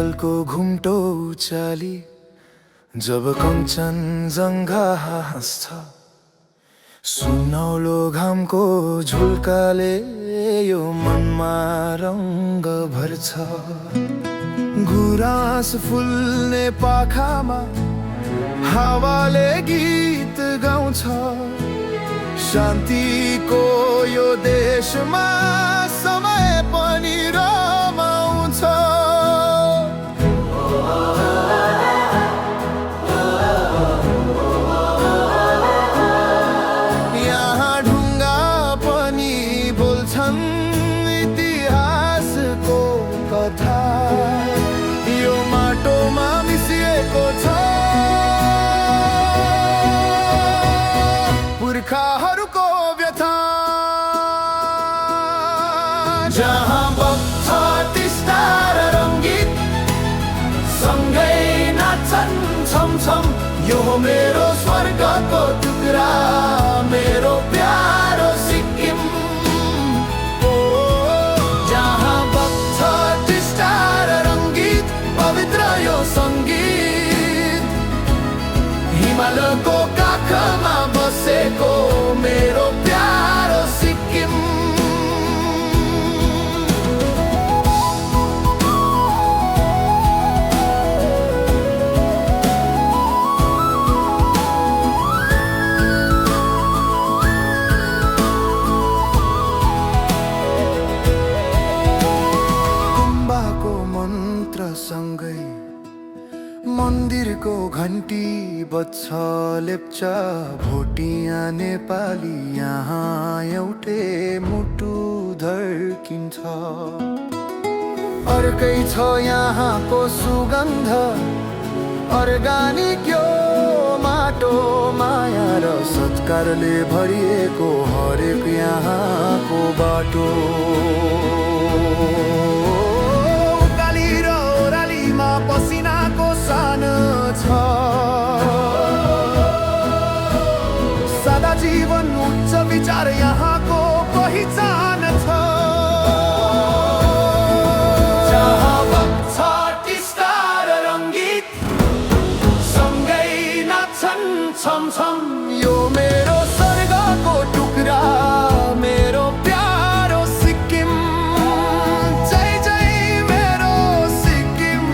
हिमालको घुम्टो उचाली जब कञ्चनजङ्घा हाँस्छ, सुनौलो घामको झुल्काले यो मनमा रङ्ग भर्छ। गुराँस फुल्ने पाखामा हावाले गीत गाउँछ, शान्तिको यो देशमा समय पनि रमाउँछ। यहाँ ढुङ्गा पनि बोल्छन् इतिहासको कथा, यो माटोमा मिसिएको छ पुर्खाहरूको व्यथा। जहाँ बग्छ टिस्टा र रङ्गीत, सँगै नाच्छन् छमछम, यो हो मेरो स्वर्गको टुक्रा, मेरो प्यारो सिक्किम। जहाँ बग्छ टिस्टा र रङ्गीत, पवित्र यो सङ्गीत, हिमालको काखमा बसेको मेरो प्यारो सिक्किम। गुम्बाको मन्त्रसँगै मन्दिरको घन्टी बज्छ, लेप्चा भोटिया नेपाली यहाँ एउटै मुटु धड्किन्छ। अर्कै छ यहाँको सुगन्ध, अर्गानिक यो माटो, माया र सत्कारले भरिएको हरेक यहाँको बाटो। उकाली र ओह्रालीमा पसिनाको सान छ, सदा जीवन उच्च विचार यहाँको पहिचान छ। जहाँ बग्छ टिस्टा र रङ्गीत, सँगै नाच्छन् छमछम, यो मेरो स्वर्गको टुक्रा, मेरो प्यारो सिक्किम। जय जय मेरो सिक्किम,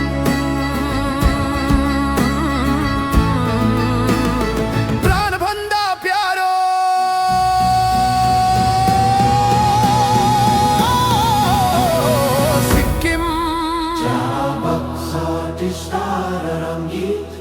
प्राणभन्दा प्यारो सिक्किम। जहाँ बग्छ टिस्टा र रङ्गीत,